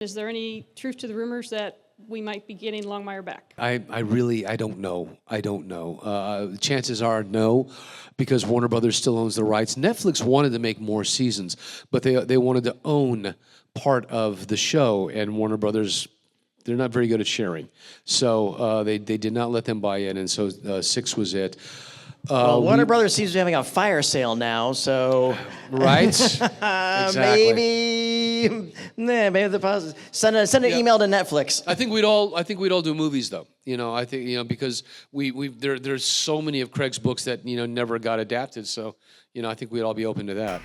Is there any truth to the rumors that we might be getting Longmire back? I don't know. I don't know. Chances are no, because Warner Brothers still owns the rights. Netflix wanted to make more seasons, but they wanted to own part of the show, and Warner Brothers, they're not very good at sharing. So they did not let them buy in, and so 6 was it. Well, Warner Brothers seems to be having a fire sale now, so right? Exactly. maybe the positive. Send an email to Netflix. I think we'd all do movies though. I think because there's so many of Craig's books that never got adapted. So I think we'd all be open to that.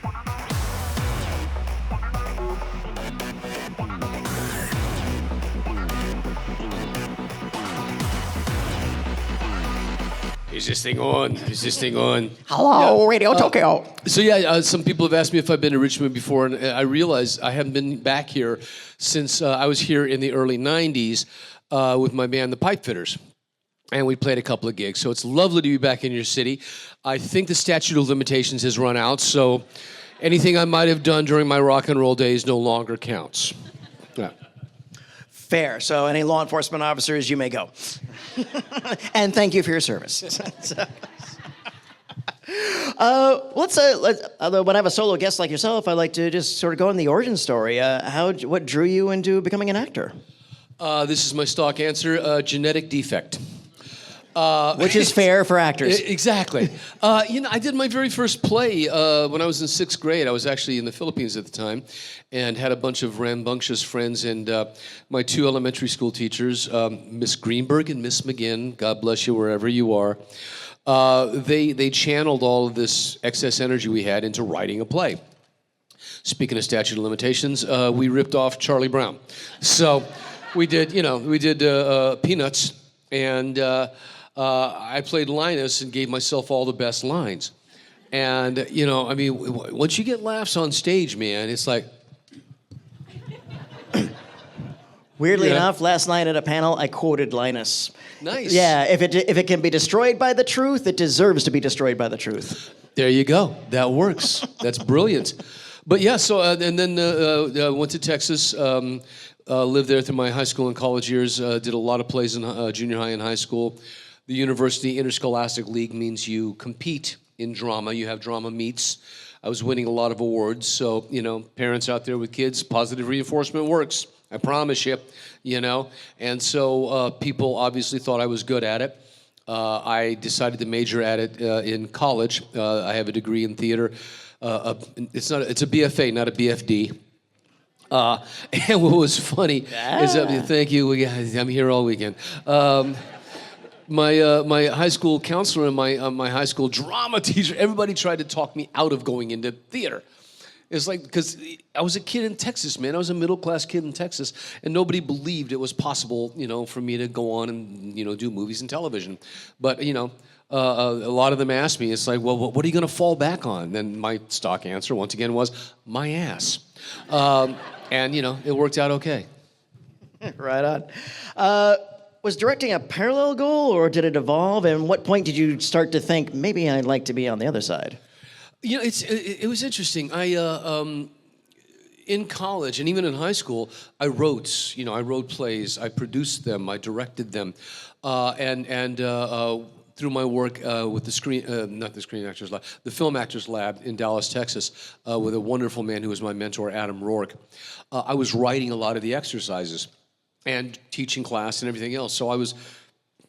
Is this thing on? Is this thing on? Hello, Radio Tokyo. So some people have asked me if I've been to Richmond before, and I realize I haven't been back here since I was here in the early 90s with my band, the Pipefitters. And we played a couple of gigs. So it's lovely to be back in your city. I think the statute of limitations has run out, so anything I might have done during my rock and roll days no longer counts. Yeah. Fair. So any law enforcement officers, you may go. And thank you for your service. When I have a solo guest like yourself, I like to just sort of go in the origin story. What drew you into becoming an actor? This is my stock answer, genetic defect. Which is fair for actors. Exactly. I did my very first play when I was in 6th grade. I was actually in the Philippines at the time and had a bunch of rambunctious friends. And my 2 elementary school teachers, Miss Greenberg and Miss McGinn, God bless you wherever you are, they channeled all of this excess energy we had into writing a play. Speaking of statute of limitations, we ripped off Charlie Brown. So we did Peanuts, and I played Linus and gave myself all the best lines. And, once you get laughs on stage, man, it's like... Weirdly enough, last night at a panel, I quoted Linus. Nice. Yeah, if it can be destroyed by the truth, it deserves to be destroyed by the truth. There you go. That works. That's brilliant. But yeah, so, and then went to Texas, lived there through my high school and college years, did a lot of plays in junior high and high school. The University Interscholastic League means you compete in drama. You have drama meets. I was winning a lot of awards. So, parents out there with kids, positive reinforcement works. I promise you, And so people obviously thought I was good at it. I decided to major at it in college. I have a degree in theater. It's a BFA, not a BFD. And what was funny is that, thank you, I'm here all weekend. My high school counselor and my high school drama teacher, everybody tried to talk me out of going into theater. It's like, because I was a kid in Texas, man. I was a middle-class kid in Texas, and nobody believed it was possible, for me to go on and, do movies and television. But, a lot of them asked me, it's like, well, what are you going to fall back on? Then my stock answer, once again, was my ass. And, it worked out okay. Right on. Was directing a parallel goal, or did it evolve? And what point did you start to think, maybe I'd like to be on the other side? It was interesting. In college and even in high school, I wrote plays, I produced them, I directed them, and through my work with the Film Actors Lab in Dallas, Texas, with a wonderful man who was my mentor, Adam Rourke, I was writing a lot of the exercises and teaching class and everything else. So I was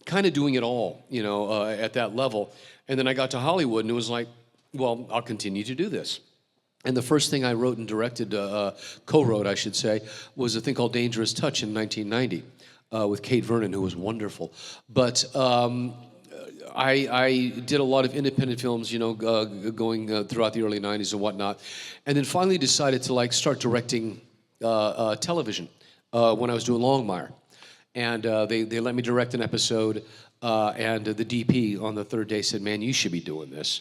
kind of doing it all, at that level. And then I got to Hollywood, and it was like, well, I'll continue to do this. And the first thing I wrote and directed, co-wrote, I should say, was a thing called Dangerous Touch in 1990 with Kate Vernon, who was wonderful. But I did a lot of independent films, going throughout the early 90s and whatnot. And then finally decided to start directing television when I was doing Longmire. And they let me direct an episode, and the DP on the 3rd day said, man, you should be doing this.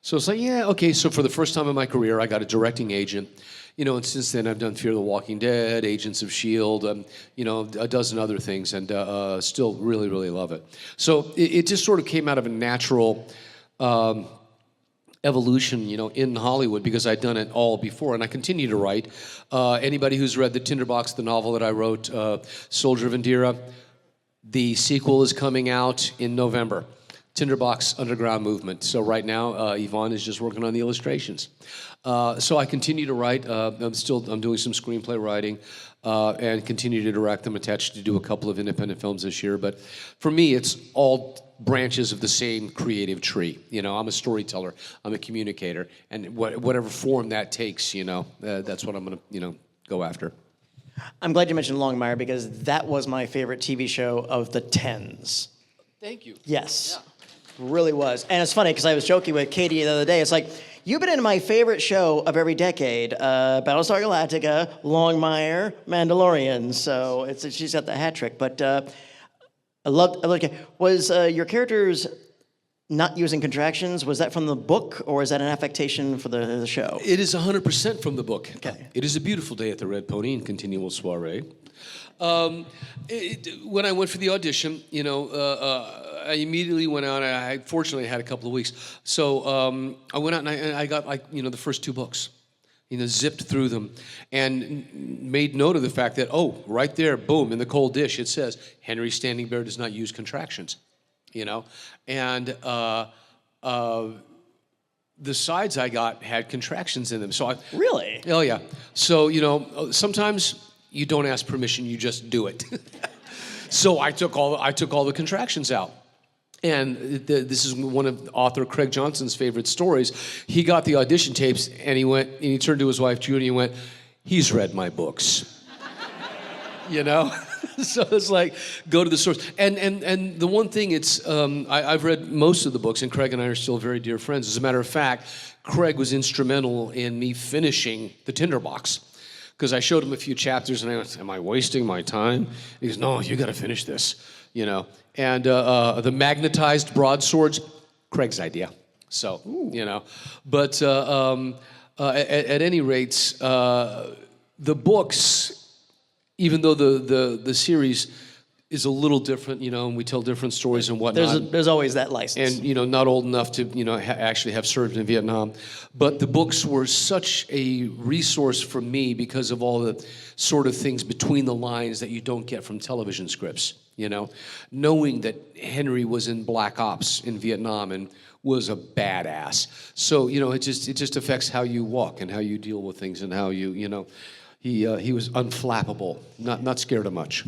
So it's like, yeah, okay. So for the first time in my career, I got a directing agent, and since then I've done Fear the Walking Dead, Agents of S.H.I.E.L.D., a dozen other things, and still really, really love it. So it just sort of came out of a natural evolution, in Hollywood because I'd done it all before, and I continue to write. Anybody who's read the Tinderbox, the novel that I wrote, Soldier of Indira, the sequel is coming out in November. Tinderbox Underground Movement. So right now, Yvonne is just working on the illustrations. So I continue to write. I'm doing some screenplay writing and continue to direct. I'm attached to do a couple of independent films this year. But for me, it's all branches of the same creative tree. I'm a storyteller. I'm a communicator. And whatever form that takes, that's what I'm going to, go after. I'm glad you mentioned Longmire because that was my favorite TV show of the 10s. Thank you. Yes. Yeah. Really was. And it's funny because I was joking with Katie the other day. It's like, you've been in my favorite show of every decade, Battlestar Galactica, Longmire, Mandalorian. So she's got the hat trick. But I loved it. Was your characters not using contractions, was that from the book or is that an affectation for the show? It is 100% from the book. Okay. It is a beautiful day at the Red Pony in continual soiree. When I went for the audition, I immediately went out. I fortunately had a couple of weeks, so I went out and I got the first 2 books, zipped through them, and made note of the fact that right there, boom, in the cold dish, it says Henry Standing Bear does not use contractions, and the sides I got had contractions in them. So Really? Oh yeah. So sometimes you don't ask permission, you just do it. So I took all the contractions out. And this is one of author Craig Johnson's favorite stories. He got the audition tapes and he turned to his wife Judy and went, "He's read my books." So it's like, go to the source. And the one thing, I've read most of the books, and Craig and I are still very dear friends. As a matter of fact, Craig was instrumental in me finishing the Tinderbox. Because I showed him a few chapters, and I went, "Am I wasting my time?" He goes, "No, you got to finish this." And the magnetized broadswords, Craig's idea. So, But at any rate, the books, even though the series is a little different, and we tell different stories and whatnot. There's always that license. And, not old enough to, actually have served in Vietnam. But the books were such a resource for me because of all the sort of things between the lines that you don't get from television scripts, Knowing that Henry was in Black Ops in Vietnam and was a badass. So, it just affects how you walk and how you deal with things and how you, he was unflappable, not scared of much.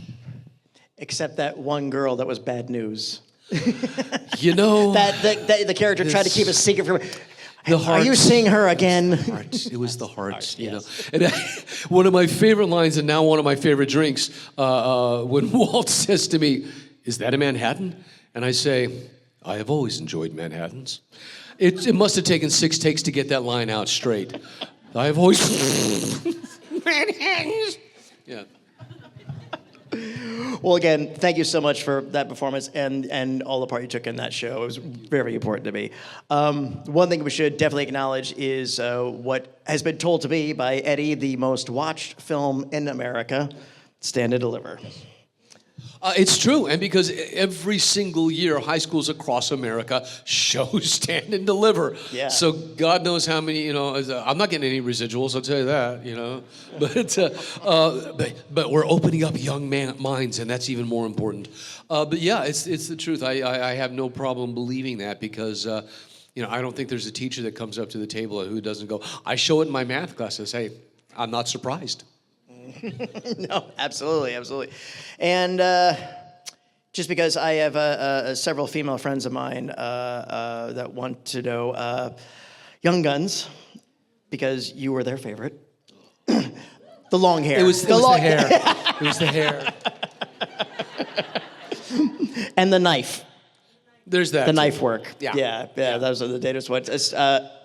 Except that one girl that was bad news. That the character tried to keep a secret from her. The heart. Are you seeing her again? It was the heart, Yes. And one of my favorite lines, and now one of my favorite drinks, when Walt says to me, "Is that a Manhattan?" And I say, "I have always enjoyed Manhattans." It must have taken 6 takes to get that line out straight. I have always Manhattans. Yeah. Well, again, thank you so much for that performance and all the part you took in that show. It was very important to me. One thing we should definitely acknowledge is what has been told to me by Eddie, the most watched film in America, Stand and Deliver. It's true, and because every single year, high schools across America show Stand and Deliver. Yeah. So God knows how many, I'm not getting any residuals, I'll tell you that, But we're opening up young minds, and that's even more important. But yeah, it's the truth. I have no problem believing that because, I don't think there's a teacher that comes up to the table who doesn't go, I show it in my math classes, hey, I'm not surprised. No, absolutely. And just because I have several female friends of mine that want to know Young Guns, because you were their favorite. The long hair. It was the hair. It was the hair. And the knife. There's that. The knife work. Yeah. Those are the data sweats.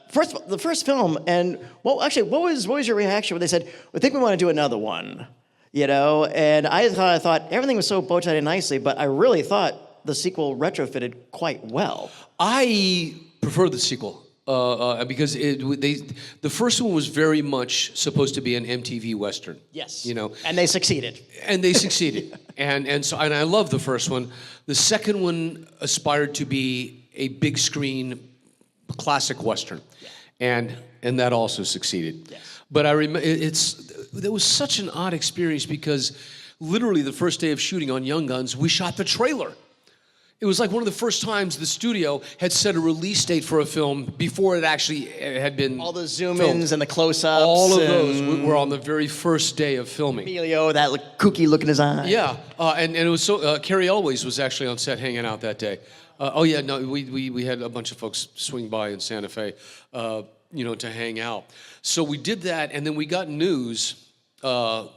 The first film, and what was your reaction when they said, "I think we want to do another one," And I thought everything was so bow tied nicely, but I really thought the sequel retrofitted quite well. I prefer the sequel because the first one was very much supposed to be an MTV Western. Yes. And they succeeded. And they succeeded. and I love the first one. The second one aspired to be a big screen classic Western. And that also succeeded. Yes. But I remember, it was such an odd experience because literally the first day of shooting on Young Guns, we shot the trailer. It was like one of the first times the studio had set a release date for a film before it actually had been All the zoom-ins and the close-ups. All of those were on the very first day of filming. Emilio, that kooky look in his eye. Yeah, and it was so. Carrie Elways was actually on set hanging out that day. We had a bunch of folks swing by in Santa Fe, to hang out. So we did that, and then we got news, probably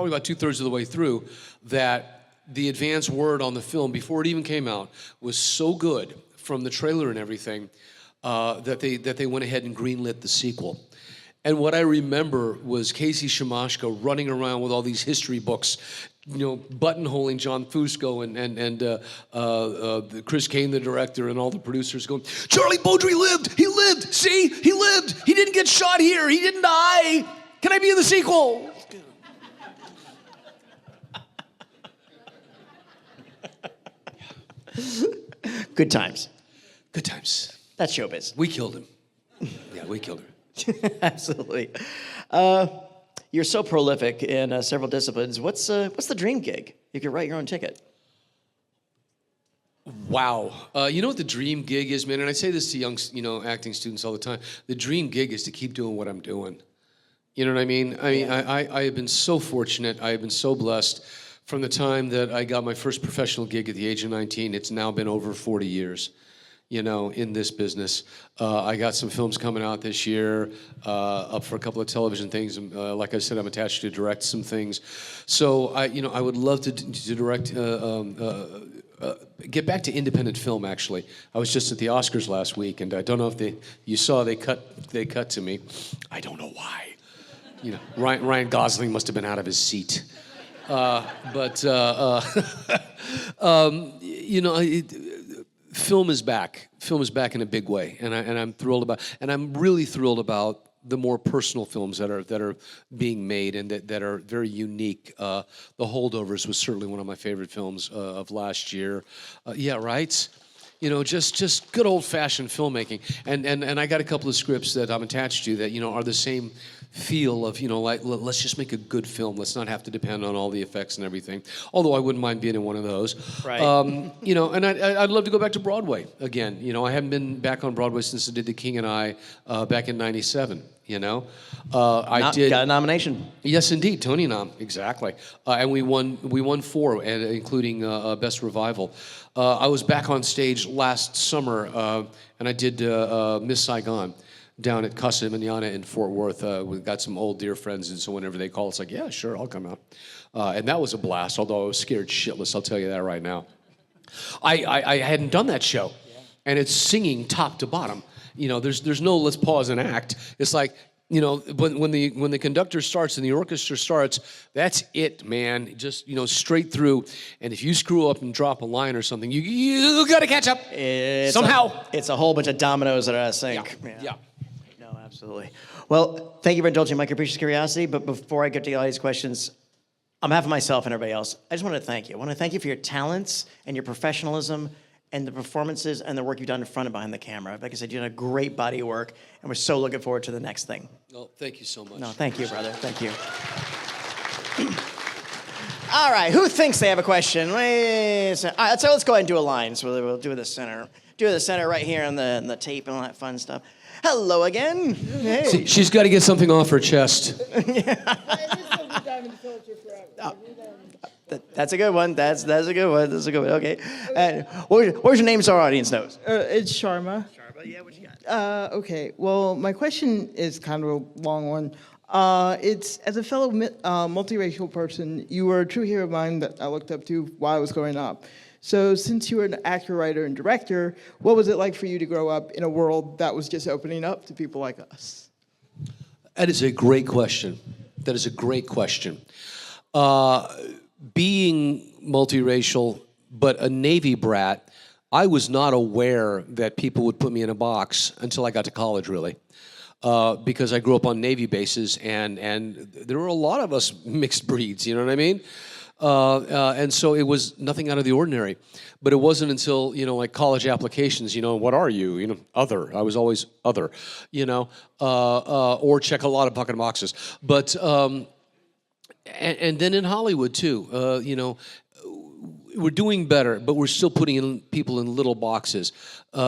about 2/3 of the way through, that the advance word on the film before it even came out was so good from the trailer and everything that they went ahead and greenlit the sequel. And what I remember was Casey Shimashko running around with all these history books, buttonholing John Fusco and Chris Kane, the director, and all the producers going, "Charlie Beaudry lived! He lived! See? He lived! He didn't get shot here! He didn't die! Can I be in the sequel?" Good times. Good times. That's showbiz. We killed him. Yeah, we killed her. Absolutely. You're so prolific in several disciplines. What's the dream gig? You could write your own ticket. Wow. You know what the dream gig is, man? And I say this to young, acting students all the time. The dream gig is to keep doing what I'm doing. You know what I mean? I have been so fortunate. I have been so blessed. From the time that I got my first professional gig at the age of 19, it's now been over 40 years, in this business. I got some films coming out this year, up for a couple of television things. Like I said, I'm attached to direct some things. So I would love to direct, get back to independent film, actually. I was just at the Oscars last week, and I don't know if you saw they cut to me. I don't know why. Ryan Gosling must have been out of his seat. Film is back. Film is back in a big way, and I'm thrilled about. And I'm really thrilled about the more personal films that are being made and that are very unique. The Holdovers was certainly one of my favorite films of last year. Yeah, right. Just good old-fashioned filmmaking. And I got a couple of scripts that I'm attached to that are the same feel of like let's just make a good film. Let's not have to depend on all the effects and everything. Although I wouldn't mind being in one of those. Right. And I'd love to go back to Broadway again. I haven't been back on Broadway since I did The King and I back in '97. I did. Got a nomination. Yes, indeed, Tony nom, exactly. And we won 4, including Best Revival. I was back on stage last summer, and I did Miss Saigon down at Casa Manana in Fort Worth. We've got some old dear friends, and so whenever they call, it's like, yeah, sure, I'll come out. And that was a blast, although I was scared shitless, I'll tell you that right now. I hadn't done that show, and it's singing top to bottom. There's no let's pause and act. It's like, when the conductor starts and the orchestra starts, that's it, man. Just, straight through. And if you screw up and drop a line or something, you got to catch up somehow. It's a whole bunch of dominoes that are out of sync. Yeah. No, absolutely. Well, thank you for indulging my capricious curiosity. But before I get to the audience questions, on behalf of myself and everybody else, I just want to thank you. I want to thank you for your talents and your professionalism and the performances and the work you've done in front and behind the camera. Like I said, you've done a great body of work, and we're so looking forward to the next thing. Well, thank you so much. No, thank you, brother. Thank you. All right, who thinks they have a question? Wait a second. All right, so let's go ahead and do a line. So we'll do the center. Do the center right here on the tape and all that fun stuff. Hello again. Hey. See, she's got to get something off her chest. Diamond Phillips are forever. That's a good one. That's a good one. That's a good one. Okay. What's your name so our audience knows? It's Sharma. Sharma, yeah, what you got? Okay. Well, my question is kind of a long one. It's as a fellow multiracial person, you were a true hero of mine that I looked up to while I was growing up. So since you were an actor, writer, and director, what was it like for you to grow up in a world that was just opening up to people like us? That is a great question. That is a great question. Being multiracial, but a Navy brat, I was not aware that people would put me in a box until I got to college, really. Because I grew up on Navy bases, and there were a lot of us mixed breeds, you know what I mean? And so it was nothing out of the ordinary. But it wasn't until, like college applications, what are you? Other. I was always other, or check a lot of bucket boxes. But, and then in Hollywood too, we're doing better, but we're still putting people in little boxes.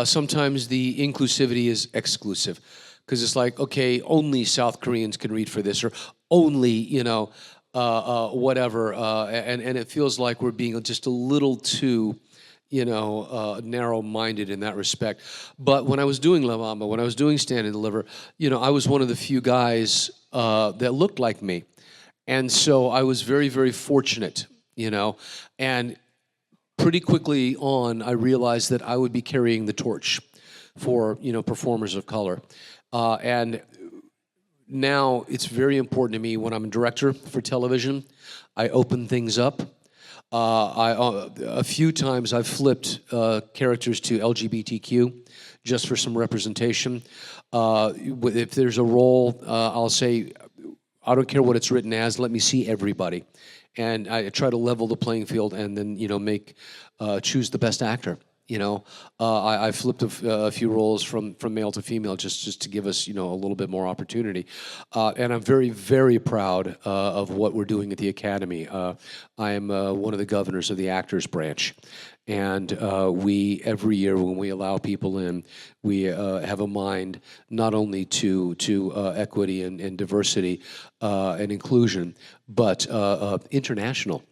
Sometimes the inclusivity is exclusive, because it's like, okay, only South Koreans can read for this, or only, whatever. And it feels like we're being just a little too, narrow-minded in that respect. But when I was doing La Bamba, when I was doing Stand and Deliver, I was one of the few guys that looked like me. And so I was very, very fortunate, and pretty quickly on, I realized that I would be carrying the torch for, performers of color. And now it's very important to me when I'm a director for television, I open things up. A few times I've flipped characters to LGBTQ just for some representation. If there's a role, I'll say, I don't care what it's written as, let me see everybody. And I try to level the playing field and then, choose the best actor. I flipped a few roles from male to female just to give us, a little bit more opportunity. And I'm very, very proud of what we're doing at the Academy. I am one of the governors of the actors branch. And we, every year when we allow people in, we have a mind not only to equity and diversity and inclusion, but international,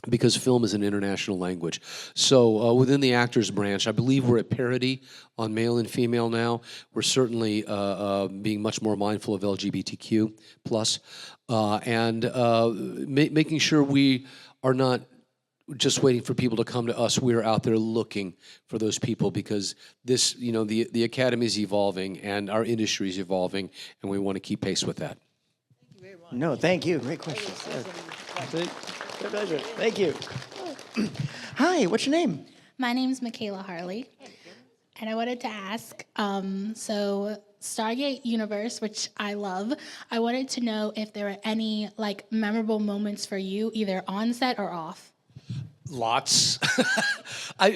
because film is an international language. So within the actors branch, I believe we're at parity on male and female now. We're certainly being much more mindful of LGBTQ+, and making sure we are not just waiting for people to come to us. We're out there looking for those people, because this, the Academy is evolving and our industry is evolving, and we want to keep pace with that. Thank you very much. No, thank you. Great questions. My pleasure. Thank you. Hi, what's your name? My name's Michaela Harley, and I wanted to ask, so Stargate Universe, which I love, I wanted to know if there were any memorable moments for you, either on set or off. Lots.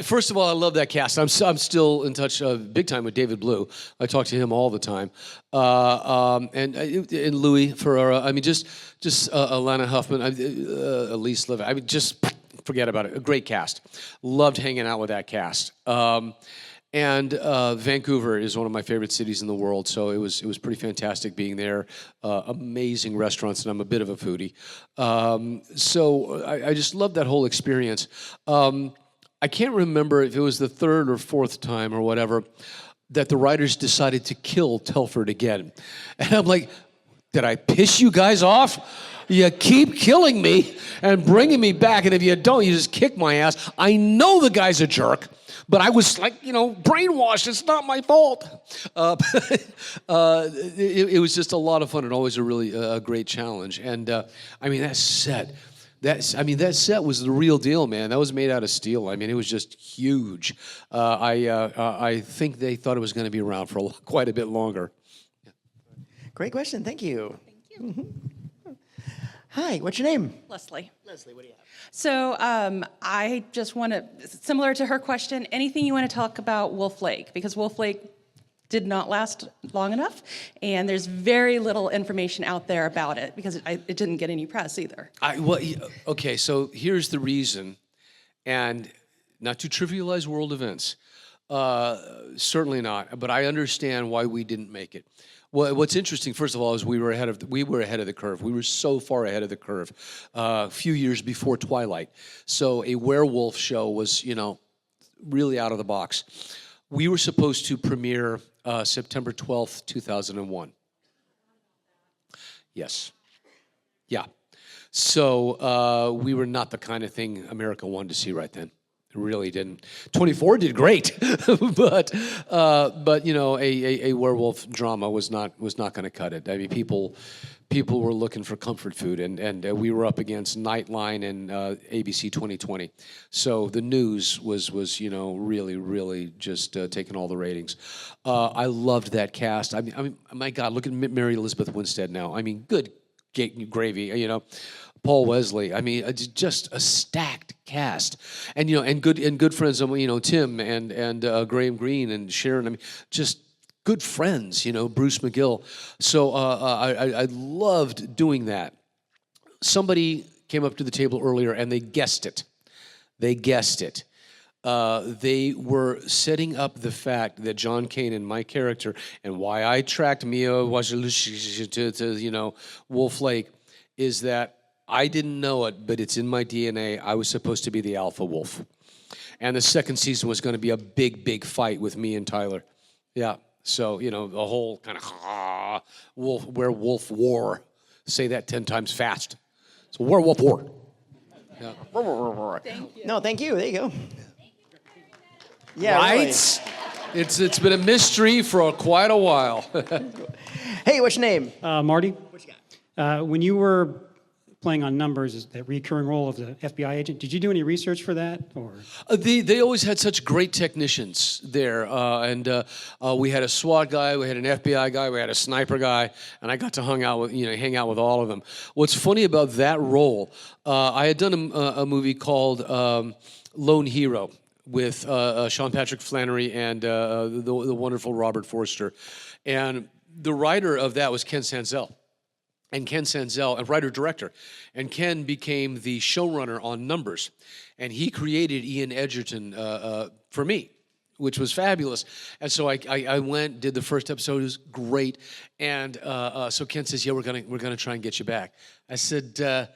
First of all, I love that cast. I'm still in touch big time with David Blue. I talk to him all the time, and Louis Ferrara. Just Alana Huffman, Elise Living. Just forget about it. A great cast. Loved hanging out with that cast. And Vancouver is one of my favorite cities in the world, so it was pretty fantastic being there. Amazing restaurants, and I'm a bit of a foodie. So I just love that whole experience. I can't remember if it was the third or fourth time or whatever that the writers decided to kill Telford again. And I'm like, did I piss you guys off? You keep killing me and bringing me back, and if you don't, you just kick my ass. I know the guy's a jerk, but I was brainwashed. It's not my fault. It was just a lot of fun and always a really great challenge. And that set. That set was the real deal, man. That was made out of steel. It was just huge. I think they thought it was going to be around for quite a bit longer. Great question. Thank you. Thank you. Mm-hmm. Hi, what's your name? Leslie. Leslie, what do you have? So I just want to, similar to her question, anything you want to talk about Wolf Lake, because Wolf Lake did not last long enough, and there's very little information out there about it, because it didn't get any press either. Okay, so here's the reason, and not to trivialize world events, certainly not, but I understand why we didn't make it. Well, what's interesting, first of all, is we were ahead of the curve. We were so far ahead of the curve, a few years before Twilight. So a werewolf show was, really out of the box. We were supposed to premiere September 12th, 2001. Yes. Yeah. So we were not the kind of thing America wanted to see right then. It really didn't. 24 did great, but a werewolf drama was not going to cut it. People were looking for comfort food, and we were up against Nightline and ABC 2020. So the news was really just taking all the ratings. I loved that cast. My God, look at Mary Elizabeth Winstead now. Good gravy, Paul Wesley. I mean, it's just a stacked cast, and good friends. Tim and Graham Greene and Sharon. I mean, just good friends. Bruce McGill. So I loved doing that. Somebody came up to the table earlier and they guessed it. They were setting up the fact that John Kanan, my character, and why I tracked Mia to Wolf Lake, is that I didn't know it, but it's in my DNA. I was supposed to be the alpha wolf. And the second season was going to be a big, big fight with me and Tyler. Yeah. So, the whole kind of werewolf war. Say that 10 times fast. It's a werewolf war. Yeah. No, thank you. There you go. Yeah, right? Really. It's been a mystery for quite a while. Hey, what's your name? Marty. What you got? When you were playing on Numbers, that recurring role of the FBI agent, did you do any research for that? Or they always had such great technicians there, and we had a SWAT guy, we had an FBI guy, we had a sniper guy, and I got to hang out with all of them. What's funny about that role, I had done a movie called Lone Hero with Sean Patrick Flannery and the wonderful Robert Forster, and the writer of that was Ken Sanzel. And Ken Sanzel, a writer-director, and Ken became the showrunner on Numbers, and he created Ian Edgerton for me, which was fabulous. And so I went, did the first episode, it was great, and so Ken says, "Yeah, we're gonna try and get you back." I said,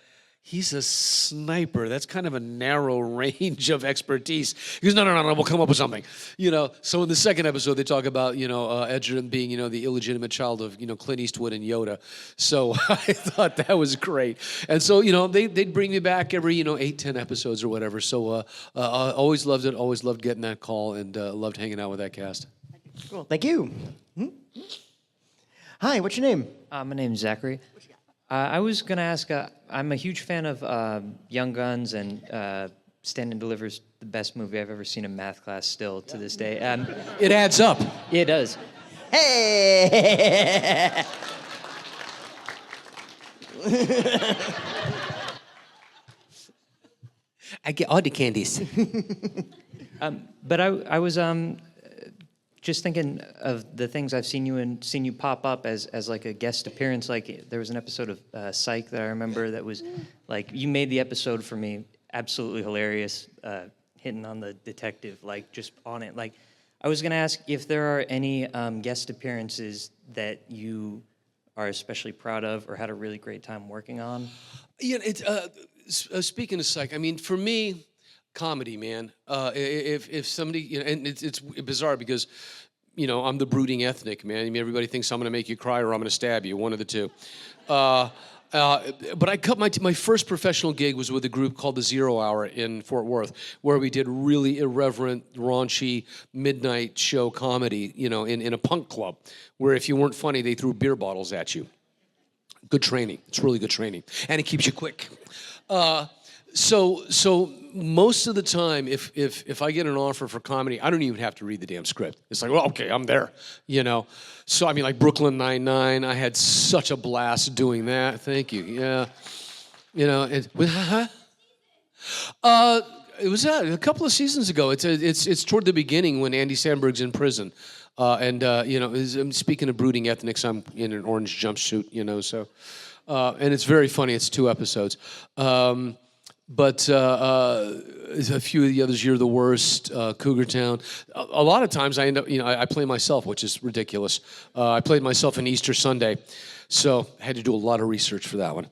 "He's a sniper. That's kind of a narrow range of expertise." He goes, No, we'll come up with something. So in the second episode, they talk about, Edgerton being, the illegitimate child of, Clint Eastwood and Yoda. So I thought that was great. And so, they'd bring me back every, 8-10 episodes or whatever. So I always loved it, always loved getting that call, and loved hanging out with that cast. Cool. Thank you. Hi, what's your name? My name's Zachary. I was going to ask, I'm a huge fan of Young Guns, and Stand and Deliver's the best movie I've ever seen in math class still to this day. It adds up. Yeah, it does. Hey! I get all the candies. But I was just thinking of the things I've seen you pop up as like a guest appearance. Like there was an episode of Psych that I remember that was like, you made the episode for me absolutely hilarious, hitting on the detective, like just on it. Like I was gonna ask if there are any guest appearances that you are especially proud of or had a really great time working on. Yeah, speaking of Psych, I mean, for me, comedy, man. If somebody, and it's bizarre because, I'm the brooding ethnic, man. I mean, everybody thinks I'm going to make you cry or I'm going to stab you, one of the two. But I cut my first professional gig was with a group called the 0 Hour in Fort Worth, where we did really irreverent, raunchy midnight show comedy, in a punk club, where if you weren't funny, they threw beer bottles at you. Good training. It's really good training, and it keeps you quick. So most of the time, if I get an offer for comedy, I don't even have to read the damn script. It's like, well, okay, I'm there, So I mean, like Brooklyn Nine-Nine, I had such a blast doing that. Thank you. Yeah, it was a couple of seasons ago. It's toward the beginning when Andy Samberg's in prison, I'm speaking of brooding ethnics, I'm in an orange jumpsuit, So, and it's very funny. It's 2 episodes. But a few of the others, You're the Worst, Cougar Town. A lot of times I end up, I play myself, which is ridiculous. I played myself in Easter Sunday, so I had to do a lot of research for that one.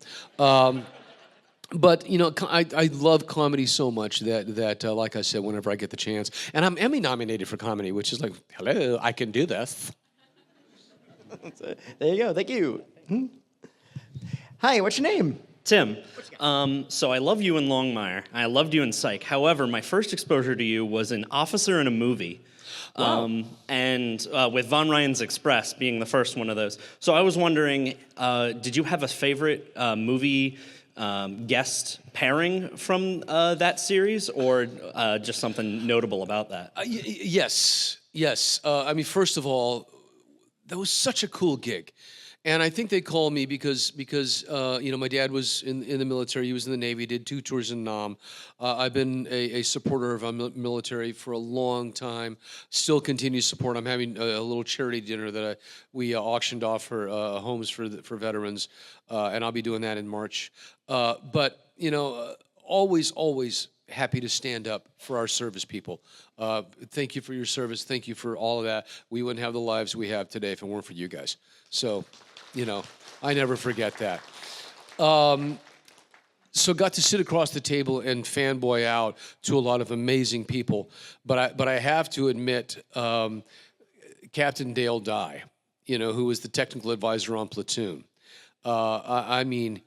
But I love comedy so much that like I said, whenever I get the chance, and I'm Emmy nominated for comedy, which is like, hello, I can do this. There you go. Thank you. Hi, what's your name? Tim, so I love you in Longmire. I loved you in Psych. However, my first exposure to you was an officer in a movie. Wow. And with Von Ryan's Express being the first one of those. So I was wondering, did you have a favorite movie guest pairing from that series, or just something notable about that? Yes. I mean, first of all, that was such a cool gig. And I think they called me because my dad was in the military. He was in the Navy. Did 2 tours in Nam. I've been a supporter of our military for a long time. Still continue to support. I'm having a little charity dinner that we auctioned off for homes for veterans, and I'll be doing that in March. But always happy to stand up for our service people. Thank you for your service. Thank you for all of that. We wouldn't have the lives we have today if it weren't for you guys. So, I never forget that. So got to sit across the table and fanboy out to a lot of amazing people. But I have to admit, Captain Dale Dye, who was the technical advisor on Platoon. I mean,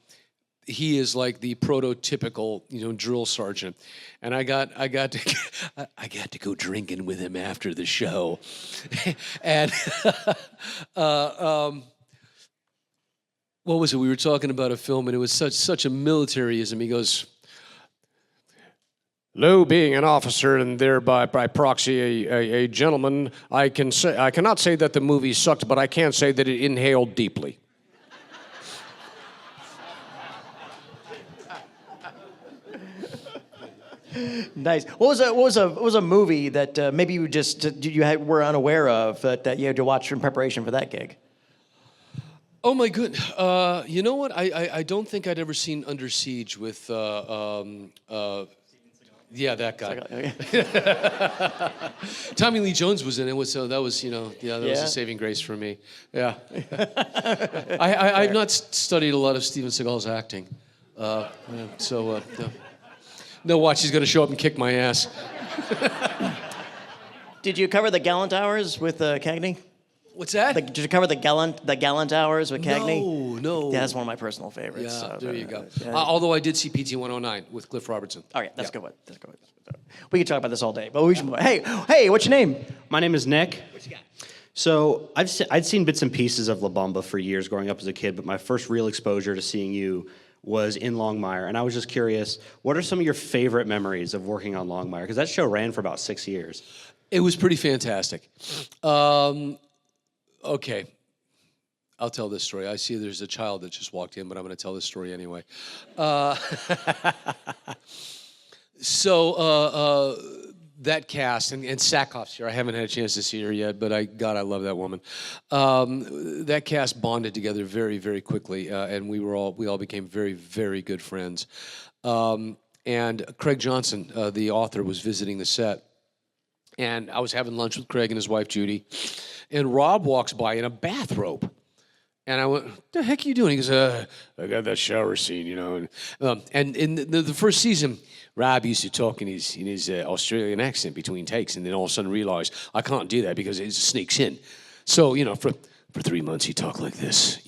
he is like the prototypical, drill sergeant, and I got to go drinking with him after the show, and what was it? We were talking about a film, and it was such a militaryism. He goes, "Lo, being an officer and thereby by proxy a gentleman, I cannot say that the movie sucked, but I can say that it inhaled deeply." Nice. What was a movie that maybe you were unaware of that you had to watch in preparation for that gig? Oh my goodness! You know what? I don't think I'd ever seen Under Siege with that guy. Tommy Lee Jones was in it, so that was was a saving grace for me. Yeah. I've not studied a lot of Steven Seagal's acting, no, watch, he's going to show up and kick my ass. Did you cover the Gallant Hours with Cagney? What's that? Did you cover the Gallant Hours with Cagney? No. Yeah, that's one of my personal favorites. Yeah, so, there you go. Yeah. Although I did see PT 109 with Cliff Robertson. All right, that's a good one. We could talk about this all day, but we should. Hey, what's your name? My name is Nick. What you got? So I'd seen bits and pieces of La Bamba for years growing up as a kid, but my first real exposure to seeing you was in Longmire, and I was just curious, what are some of your favorite memories of working on Longmire? Because that show ran for about 6 years. It was pretty fantastic. Okay, I'll tell this story. I see there's a child that just walked in, but I'm going to tell this story anyway. That cast, and Sackhoff's here. I haven't had a chance to see her yet, but I love that woman. That cast bonded together very, very quickly, and we all became very, very good friends. And Craig Johnson, the author, was visiting the set, and I was having lunch with Craig and his wife Judy, and Rob walks by in a bathrobe. And I went, "What the heck are you doing?" He goes, "I got that shower scene, And in the first season, Rob used to talk in his Australian accent between takes, and then all of a sudden realized I can't do that because it sneaks in. So for 3 months he talked like this,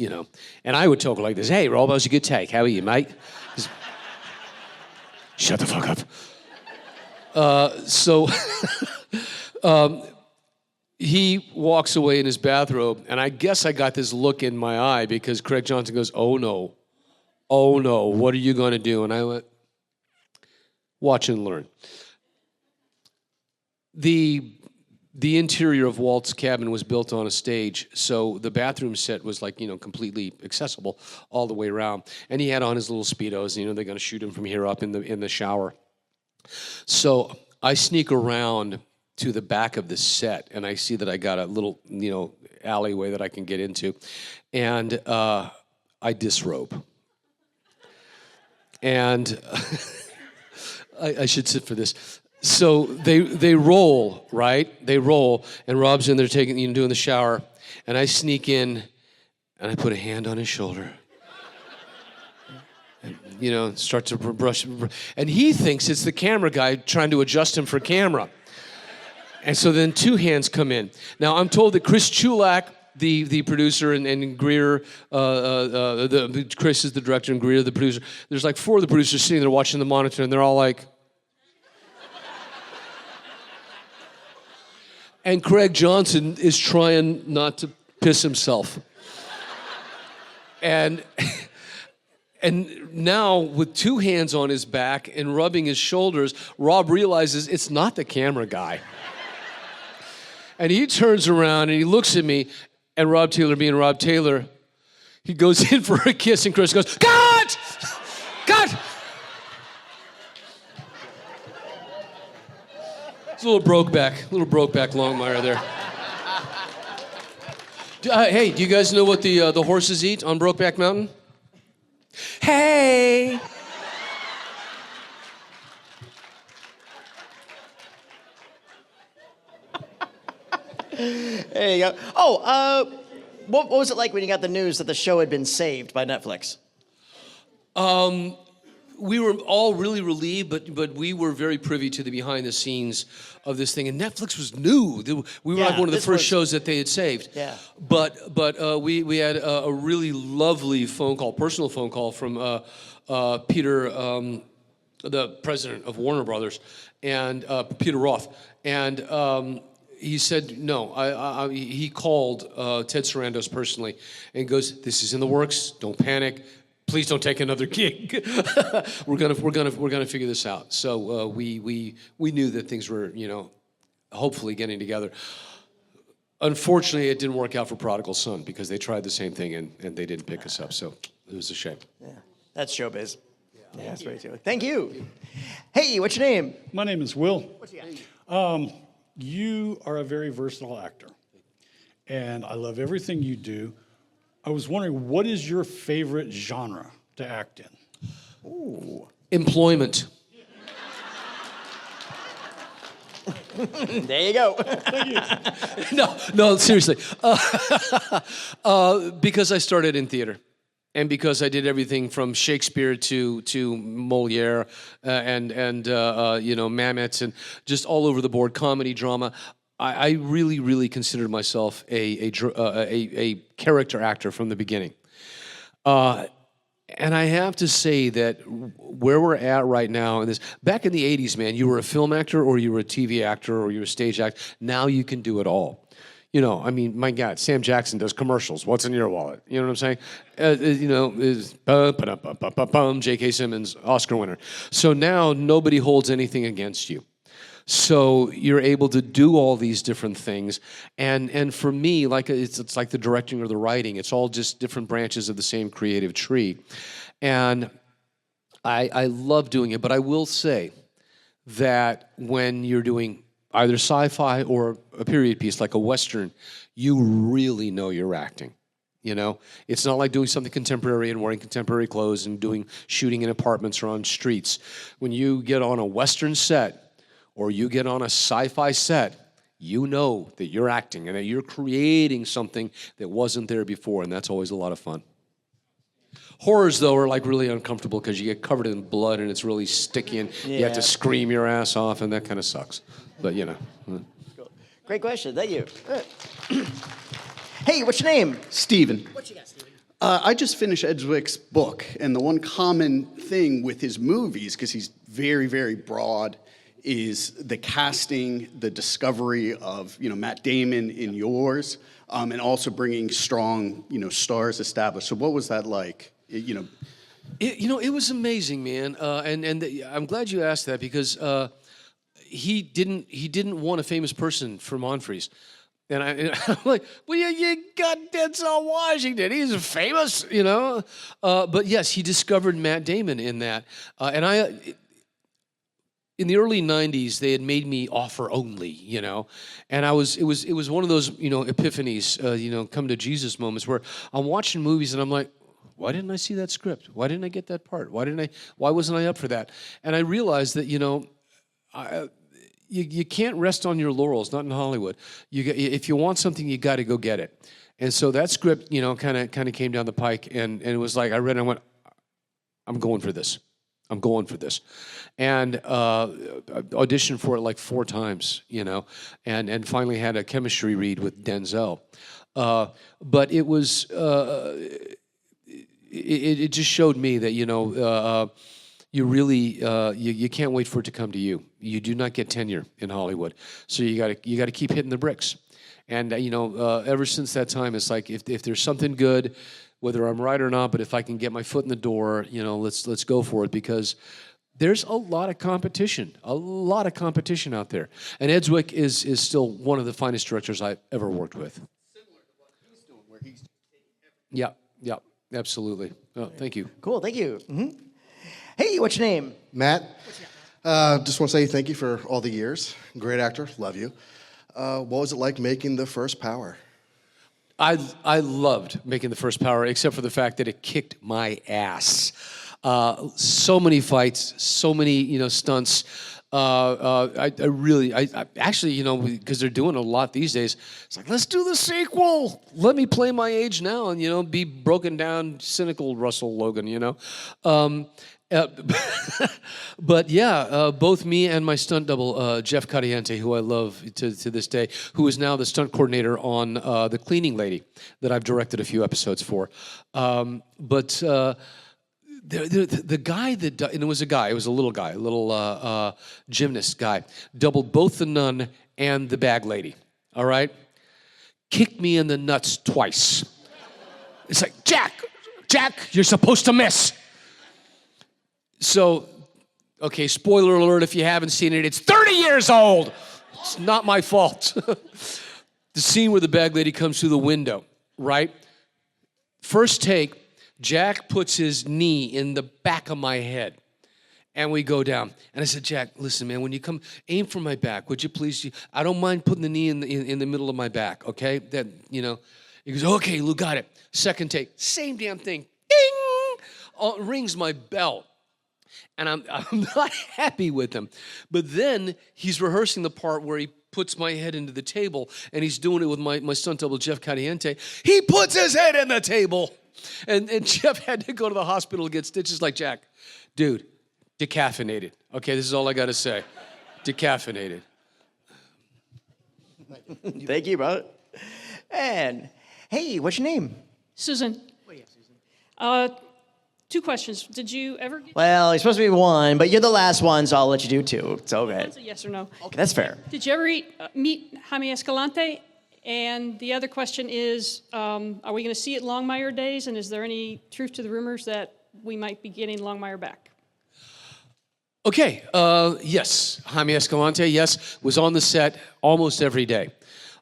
and I would talk like this. "Hey, Rob, that was a good take. How are you, mate?" Shut the fuck up. He walks away in his bathrobe, and I guess I got this look in my eye because Craig Johnson goes, oh no, what are you going to do?" And I went, "Watch and learn." The interior of Walt's cabin was built on a stage, so the bathroom set was completely accessible all the way around. And he had on his little Speedos, they're going to shoot him from here up in the shower. So I sneak around to the back of the set, and I see that I got a little, alleyway that I can get into, and I disrobe. And I should sit for this. So they roll, right? They roll, and Rob's in there doing the shower, and I sneak in, and I put a hand on his shoulder. And, start to brush, and he thinks it's the camera guy trying to adjust him for camera. And so then 2 hands come in. Now, I'm told that Chris Chulak, the producer, and Greer, Chris is the director, and Greer the producer. There's 4 of the producers sitting there watching the monitor, and they're all like... And Craig Johnson is trying not to piss himself. And now, with 2 hands on his back and rubbing his shoulders, Rob realizes it's not the camera guy. And he turns around and he looks at me, and Rob Taylor, being Rob Taylor, He goes in for a kiss, and Chris goes, "Cut! Cut!" It's a little Brokeback Longmire there. Hey, do you guys know what the horses eat on Brokeback Mountain? Hey! There you go. Oh, what was it like when you got the news that the show had been saved by Netflix? We were all really relieved, but we were very privy to the behind the scenes of this thing. And Netflix was new. We were like one of the first shows that they had saved. Yeah. But we had a really lovely personal phone call from Peter, the president of Warner Brothers, and Peter Roth. And he said, no, he called Ted Sarandos personally and goes, "This is in the works. Don't panic. Please don't take another gig. we're gonna figure this out." So we knew that things were, hopefully getting together. Unfortunately, it didn't work out for Prodigal Son because they tried the same thing and they didn't pick us up. So it was a shame. Yeah, that's showbiz. Yeah, that's very true. Thank you. Hey, what's your name? My name is Will. What's your name? You are a very versatile actor, and I love everything you do. I was wondering, what is your favorite genre to act in? Ooh. Employment. There you go. Thank you. No, seriously. Because I started in theater. And because I did everything from Shakespeare to Moliere and Mamet and just all over the board, comedy, drama, I really, really considered myself a character actor from the beginning. And I have to say that where we're at right now, in this, back in the 80s, man, you were a film actor or you were a TV actor or you were a stage actor. Now you can do it all. My God, Sam Jackson does commercials. What's in your wallet? You know what I'm saying? Is J.K. Simmons, Oscar winner. So now nobody holds anything against you. So you're able to do all these different things. And for me, like it's like the directing or the writing. It's all just different branches of the same creative tree. And I love doing it. But I will say that when you're doing either sci-fi or a period piece like a Western, you really know you're acting. It's not like doing something contemporary and wearing contemporary clothes and shooting in apartments or on streets. When you get on a Western set or you get on a sci-fi set, you know that you're acting and that you're creating something that wasn't there before, and that's always a lot of fun. Horrors, though, are like really uncomfortable because you get covered in blood and it's really sticky and you have to scream your ass off, and that kind of sucks. But, Cool. Great question. Thank you. Hey, what's your name? Steven. What you got, Steven? I just finished Ed Zwick's book, and the one common thing with his movies, because he's very, very broad, is the casting, the discovery of Matt Damon in yours, and also bringing strong stars established. So what was that like? It was amazing, man, I'm glad you asked that because he didn't want a famous person for Monfreeze. And I'm like, well, you got Denzel Washington. He's famous, But yes, he discovered Matt Damon in that. In the early 90s, they had made me offer only, And it was one of those, epiphanies, come to Jesus moments where I'm watching movies and I'm like, why didn't I see that script? Why didn't I get that part? Why wasn't I up for that? And I realized that, you can't rest on your laurels, not in Hollywood. If you want something, you got to go get it. And so that script, kind of came down the pike, and it was like I read it and I went, I'm going for this. And auditioned for it like 4 times, and finally had a chemistry read with Denzel. But it was, it just showed me that, you really you can't wait for it to come to you. You do not get tenure in Hollywood, so you got to keep hitting the bricks. And ever since that time, it's like if there's something good, whether I'm right or not, but if I can get my foot in the door, let's go for it, because there's a lot of competition out there. And Ed Zwick is still one of the finest directors I've ever worked with. Similar to what he's doing, where he's just taking everything. Yeah. Absolutely. Oh, thank you. Cool, thank you. Hey, what's your name? Matt, just want to say thank you for all the years. Great actor, love you. What was it like making the first Power? I loved making the first Power, except for the fact that it kicked my ass. So many fights, so many stunts. I actually, because they're doing a lot these days. It's like, let's do the sequel. Let me play my age now and be broken down, cynical Russell Logan. But yeah, both me and my stunt double, Jeff Cadiente, who I love to this day, who is now the stunt coordinator on The Cleaning Lady that I've directed a few episodes for. The guy that, and it was a little guy, a little gymnast guy, doubled both the nun and the bag lady, all right? Kicked me in the nuts twice. It's like, Jack, you're supposed to miss. So, okay, spoiler alert if you haven't seen it, it's 30 years old. It's not my fault. The scene where the bag lady comes through the window, right? First take, Jack puts his knee in the back of my head, and we go down. And I said, Jack, listen, man, when you come, aim for my back, would you please? I don't mind putting the knee in the middle of my back, okay? That, He goes, okay, Lou, got it. Second take, same damn thing. Ding! Rings my bell. And I'm not happy with him. But then he's rehearsing the part where he puts my head into the table, and he's doing it with my stunt double, Jeff Cadiente. He puts his head in the table. And Jeff had to go to the hospital to get stitches. Like, Jack, dude, decaffeinated. Okay, this is all I got to say. Decaffeinated. Thank you, brother. And hey, what's your name? Susan. Susan. 2 questions. Did you ever get... Well, you're supposed to be 1, but you're the last one, so I'll let you do 2. It's okay. That's a yes or no. Okay, that's fair. Did you ever meet Jaime Escalante? And the other question is, are we going to see it Longmire days? And is there any truth to the rumors that we might be getting Longmire back? Okay, yes. Jaime Escalante, yes, was on the set almost every day.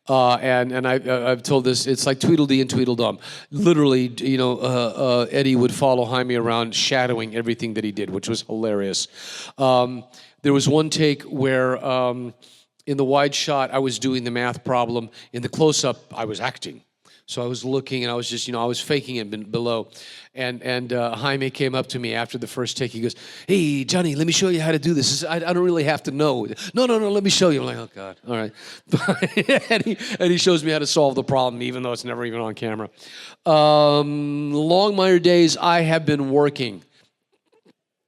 And I've told this, it's like Tweedledee and Tweedledum. Literally, Eddie would follow Jaime around shadowing everything that he did, which was hilarious. There was one take where in the wide shot, I was doing the math problem. In the close-up, I was acting. So I was looking, and I was just, I was faking it below. And Jaime came up to me after the first take. He goes, hey, Johnny, let me show you how to do this. I don't really have to know. No, let me show you. I'm like, oh, God, all right. and he shows me how to solve the problem, even though it's never even on camera. Longmire days, I have been working.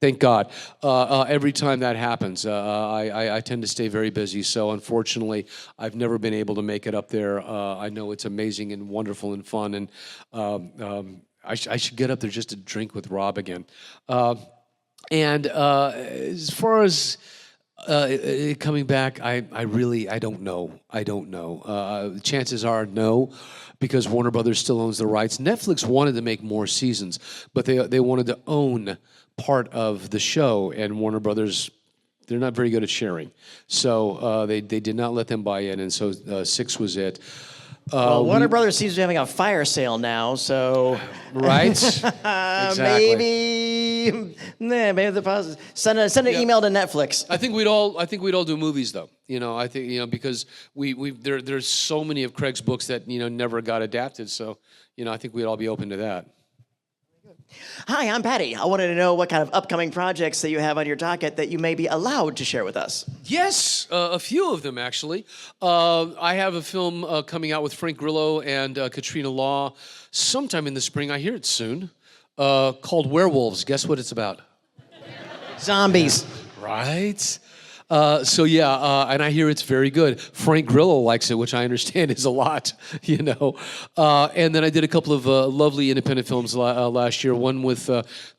Thank God. Every time that happens, I tend to stay very busy. So unfortunately, I've never been able to make it up there. I know it's amazing and wonderful and fun. And I should get up there just to drink with Rob again. And as far as coming back, I don't know. Chances are no, because Warner Brothers still owns the rights. Netflix wanted to make more seasons, but they wanted to own part of the show, and Warner Brothers, they're not very good at sharing. So they did not let them buy in, and so 6 was it. Well, Warner Brothers seems to be having a fire sale now, so... Right? Exactly. Maybe the positive. Send an email to Netflix. I think we'd all do movies, though. I think because there's so many of Craig's books that never got adapted. So I think we'd all be open to that. Hi, I'm Patty. I wanted to know what kind of upcoming projects that you have on your docket that you may be allowed to share with us. Yes, a few of them, actually. I have a film coming out with Frank Grillo and Katrina Law sometime in the spring. I hear it soon. Called Werewolves. Guess what it's about? Zombies. Right? And I hear it's very good. Frank Grillo likes it, which I understand is a lot, And then I did a couple of lovely independent films last year. One with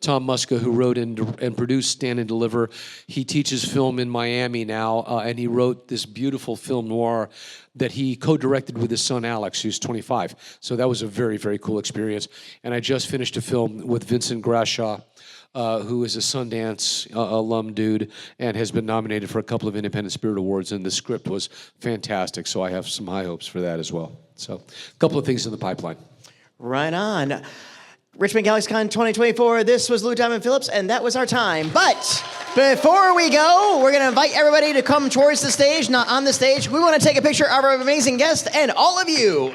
Tom Muska, who wrote and produced Stand and Deliver. He teaches film in Miami now, and he wrote this beautiful film noir that he co-directed with his son Alex, who's 25. So that was a very, very cool experience. And I just finished a film with Vincent Grashaw, who is a Sundance alum dude and has been nominated for a couple of Independent Spirit Awards, and the script was fantastic, so I have some high hopes for that as well. So a couple of things in the pipeline. Right on. Richmond GalaxyCon 2024. This was Lou Diamond Phillips, and that was our time. But before we go, we're going to invite everybody to come towards the stage, not on the stage. We want to take a picture of our amazing guest and all of you.